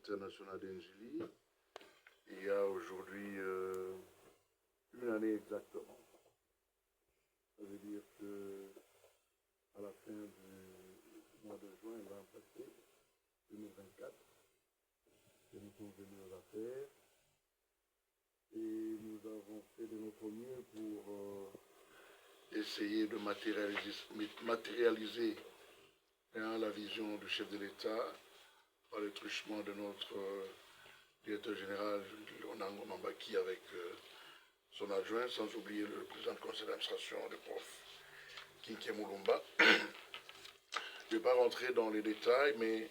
international d'Ingili. Il y a aujourd'hui une année exactement. Ça veut dire que à la fin du mois de juin, l'an passé, 2024, que nous sommes venus aux affaires et nous avons fait de notre mieux pour essayer de matérialiser la vision du chef de l'État par le truchement de notre directeur général Onango Mambaki avec son adjoint, sans oublier le président du conseil d'administration, le prof Kinké Moulumba. Je ne vais pas rentrer dans les détails, mais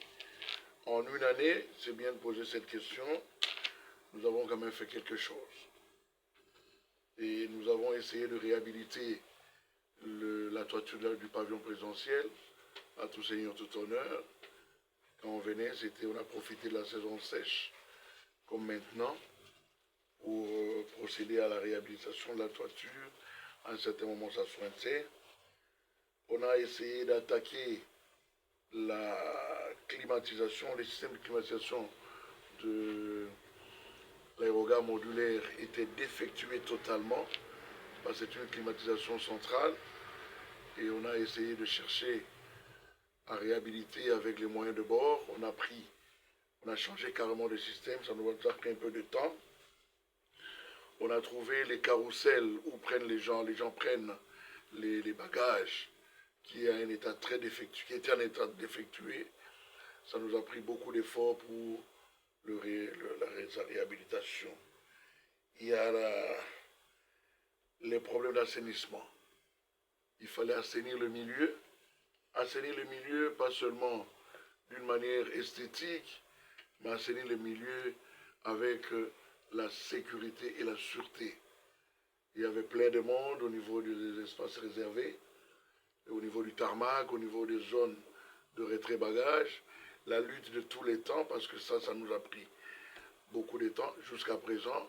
en une année, c'est bien de poser cette question, nous avons quand même fait quelque chose. Et nous avons essayé de réhabiliter la toiture du pavillon présidentiel, à tout seigneur, tout honneur. Quand on venait, on a profité de la saison sèche, comme maintenant, pour procéder à la réhabilitation de la toiture. À un certain moment, ça sointait. On a essayé d'attaquer la climatisation, les systèmes de climatisation de l'aérogare modulaire étaient défectués totalement, parce que c'est une climatisation centrale. Et on a essayé de chercher à réhabiliter avec les moyens de bord. On a changé carrément de système, ça nous a pris un peu de temps. On a trouvé les carousels où prennent les gens prennent les bagages qui est un état très défectueux, qui était en état défectué. Ça nous a pris beaucoup d'efforts pour la réhabilitation. Il y a les problèmes d'assainissement. Il fallait assainir le milieu. Assainir le milieu, pas seulement d'une manière esthétique, mais assainir le milieu avec la sécurité et la sûreté. Il y avait plein de monde au niveau des espaces réservés, au niveau du tarmac, au niveau des zones de retrait bagages, la lutte de tous les temps, parce que ça nous a pris beaucoup de temps. Jusqu'à présent,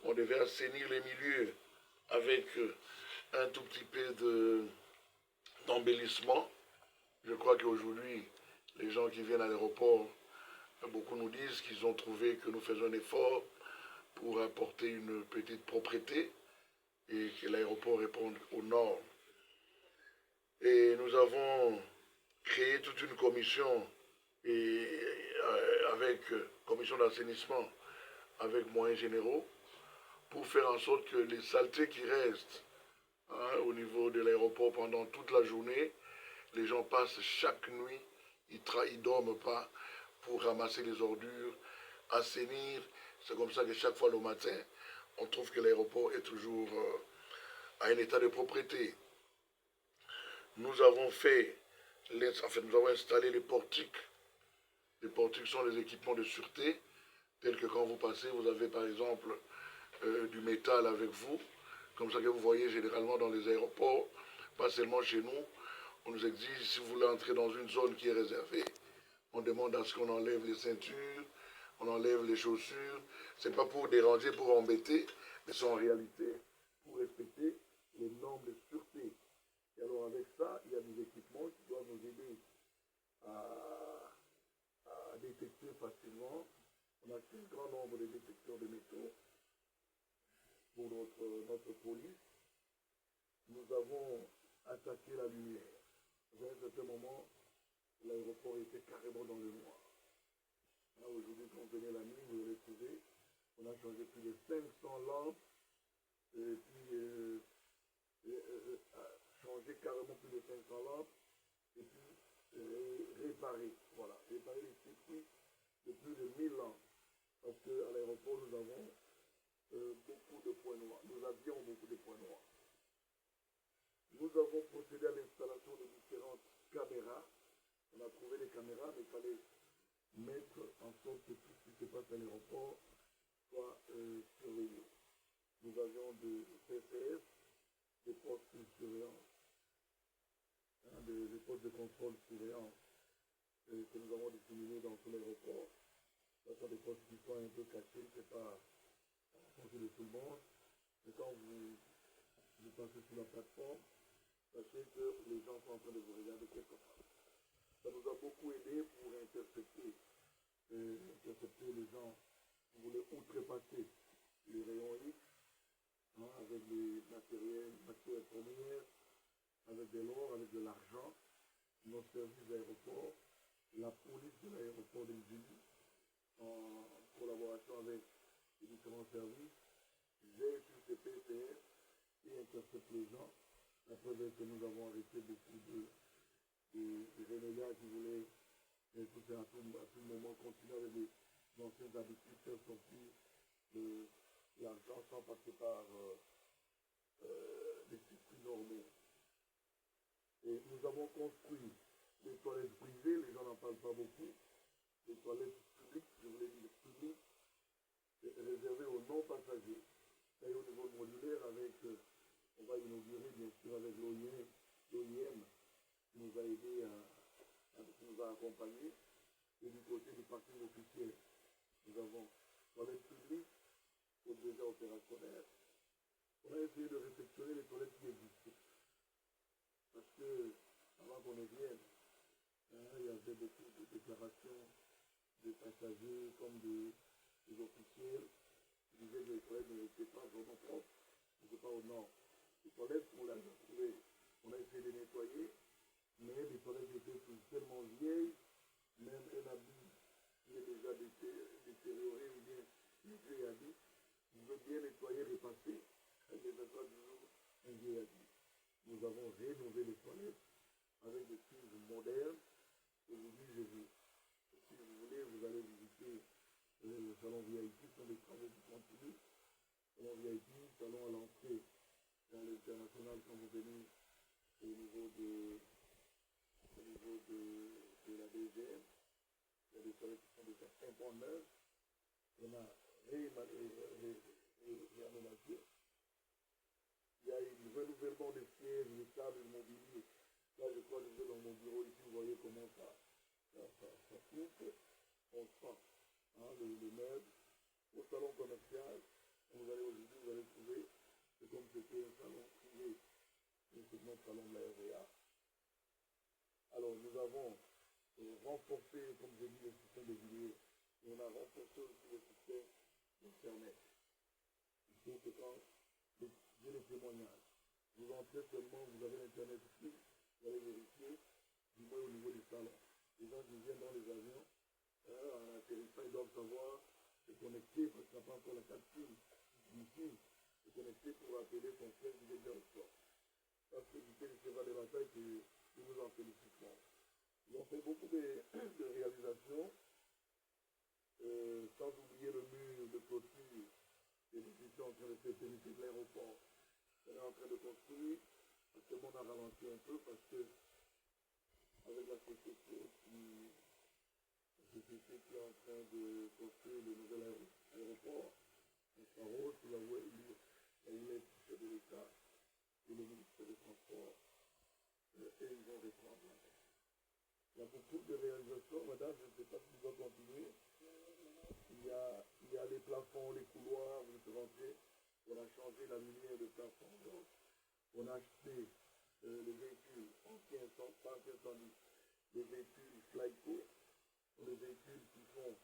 on devait assainir les milieux avec un tout petit peu d'embellissement. Je crois qu'aujourd'hui, les gens qui viennent à l'aéroport, beaucoup nous disent qu'ils ont trouvé que nous faisons un effort pour apporter une petite propreté et que l'aéroport réponde aux normes. Et nous avons créé toute une commission avec commission d'assainissement avec moyens généraux pour faire en sorte que les saletés qui restent au niveau de l'aéroport pendant toute la journée, les gens passent chaque nuit, ils ne dorment pas pour ramasser les ordures, assainir. C'est comme ça que chaque fois le matin, on trouve que l'aéroport est toujours à un état de propreté. Nous avons nous avons installé les portiques. Les portiques sont les équipements de sûreté, tels que quand vous passez, vous avez par exemple du métal avec vous, comme ça que vous voyez généralement dans les aéroports, pas seulement chez nous. On nous exige, si vous voulez entrer dans une zone qui est réservée, on demande à ce qu'on enlève les ceintures, on enlève les chaussures. Ce n'est pas pour déranger, pour embêter, mais c'est en réalité pour respecter les normes de sûreté. Et alors avec ça, il y a des équipements qui doivent nous aider à détecter facilement. On a un grand nombre de détecteurs de métaux pour notre police. Nous avons attaqué la lumière. À un certain moment, l'aéroport était carrément dans le noir. Aujourd'hui, quand on venait la nuit, vous allez trouver, on a changé plus de 500 lampes, et puis changé carrément plus de 500 lampes, et puis réparer les circuits de plus de 1000 lampes. Parce qu'à l'aéroport, nous avons beaucoup de points noirs. Nous avions beaucoup de points noirs. Nous avons procédé à l'installation de différentes caméras. On a trouvé les caméras, mais il fallait mettre en sorte que tout ce qui se passe à l'aéroport soit surveillé. Nous avions des PCS, des postes de surveillance, des postes de contrôle de surveillance que nous avons disséminés dans tout l'aéroport. Ce sont des postes qui sont un peu cachés, c'est pas en fonction de tout le monde. Mais quand vous passez sur la plateforme, sachez que les gens sont en train de vous regarder quelque part. Ça nous a beaucoup aidé pour intercepter intercepter les gens qui voulaient outrepasser les rayons X, hein, avec les matières premières, avec de l'or, avec de l'argent, nos services d'aéroport, la police de l'aéroport de Njili, en collaboration avec les différents services, gère sur ces PCR et intercepte les gens. La preuve est que nous avons arrêté beaucoup de renégats qui voulaient à tout moment continuer avec les anciennes habitudes, faire sortir de l'argent sans passer par les circuits normaux. Et nous avons construit des toilettes privées, les gens n'en parlent pas beaucoup, des toilettes publiques, je voulais dire publiques, réservées aux non-passagers. Et au niveau modulaire, on va inaugurer bien sûr avec l'OIM qui nous a aidés, qui nous a accompagnés. Et du côté du parking officiel, nous avons toilettes publiques, déjà opérationnelles. On a essayé de réfectionner les toilettes qui existaient. Parce que, avant qu'on y vienne, il y avait beaucoup de déclarations des passagers comme des officiels qui disaient que les toilettes n'étaient pas vraiment propres, n'étaient pas aux normes. Les toilettes, on les a trouvées, on a essayé de les nettoyer, mais les toilettes étaient tellement vieilles, même un habit qui est déjà détérioré ou bien un vieil habit, on veut bien nettoyer, repasser, elle ne fait pas toujours un vieil habit. Nous avons rénové les toilettes avec des cuves modernes. Aujourd'hui, si vous voulez, vous allez visiter le salon VIP, ce sont des travaux qui continuent. Salon VIP, salon à l'entrée dans l'international quand vous venez au niveau de la DGM. Il y a des toilettes qui sont déjà un point neuf. On a réaménagé. Il y a un renouvellement des sièges, des tables, du mobilier. Là, je crois que je vais dans mon bureau ici, vous voyez comment ça coupe. On sent les meubles. Au salon commercial, vous allez aujourd'hui, vous allez trouver, c'est comme c'était un salon privé, c'est notre salon de la RVA. Alors, nous avons renforcé, comme j'ai dit, le système de vidéo. Et on a renforcé aussi le système d'Internet. Il faut que quand j'ai les témoignages, vous entrez seulement, vous avez l'Internet ici, vous allez vérifier, du moins au niveau du salon. Les gens qui viennent dans les avions, en atterrissant, ils doivent savoir se connecter, parce qu'il n'y a pas encore la 4 SIM d'ici, se connecter pour appeler son frère qui est déjà au sport. Ça, c'est du cheval de bataille que nous vous en félicitons. Ils ont fait beaucoup de réalisations, sans oublier le mur de clôture que nous étions en train de faire pénétrer de l'aéroport. On est en train de construire, actuellement on a ralenti un peu parce que avec la société qui est en train de construire le nouvel aéroport, on s'arrose sous la houlette de l'État et le ministère des Transports, et ils vont reprendre la main. Il y a beaucoup de réalisations, madame, je ne sais pas si vous doit continuer. Il y a les plafonds, les couloirs, vous êtes rentrés, on a changé la lumière de plafond, donc on a acheté les véhicules anciens, les véhicules Flyco, les véhicules qui font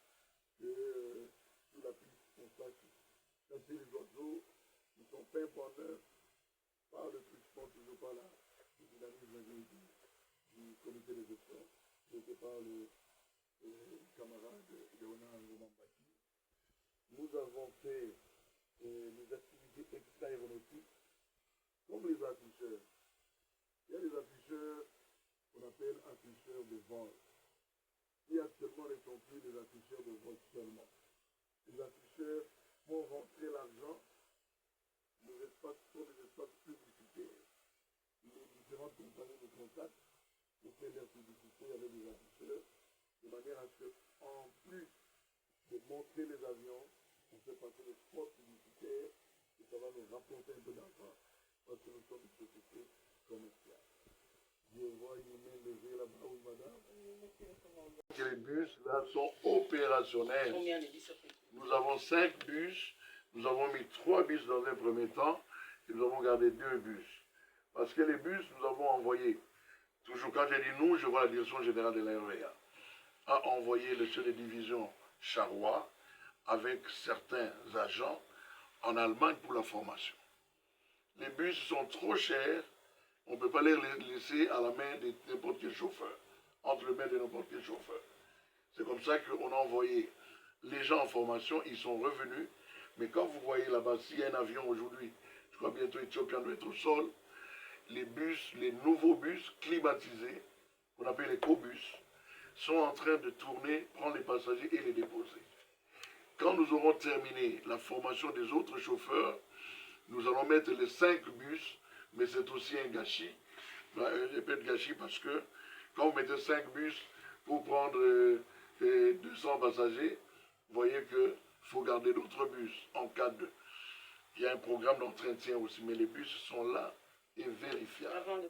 que sous la piste, on sache chasser les oiseaux, qui sont peints par neuf, par le truchement, toujours par là, le dynamisme du comité de gestion, c'était par le camarade Léonard Ngomambaki. Nous avons fait les activités extra-aéronautiques, comme les afficheurs. Il y a des afficheurs qu'on appelle afficheurs de vol, qui actuellement ne sont plus des afficheurs de vol seulement. Les afficheurs font rentrer l'argent, les espaces sont des espaces publicitaires. Les différentes compagnies de contact pour faire leur publicité avec des afficheurs, de manière à ce qu'en plus de montrer les avions, on fait passer des spots publicitaires et ça va nous rapporter un peu d'argent parce que nous sommes une société commerciale. Je vois une main levée là-bas, oui madame. Les bus là sont opérationnels. Nous avons 5 bus, nous avons mis 3 bus dans un premier temps et nous avons gardé 2 bus. Parce que les bus, nous avons envoyé, toujours quand j'ai dit nous, je vois la direction générale de la RVA, a envoyé le chef de division Charrois avec certains agents en Allemagne pour la formation. Les bus sont trop chers, on ne peut pas les laisser à la main de n'importe quel chauffeur, entre les mains de n'importe quel chauffeur. C'est comme ça qu'on a envoyé les gens en formation, ils sont revenus, mais quand vous voyez là-bas, s'il y a un avion aujourd'hui, je crois bientôt Éthiopien doit être au sol, les bus, les nouveaux bus climatisés, qu'on appelle les cobus, sont en train de tourner, prendre les passagers et les déposer. Quand nous aurons terminé la formation des autres chauffeurs, nous allons mettre les 5 bus, mais c'est aussi un gâchis. Je répète gâchis parce que quand vous mettez 5 bus pour prendre 200 passagers, vous voyez qu'il faut garder d'autres bus en cas de... Il y a un programme d'entretien aussi, mais les bus sont là et vérifiables.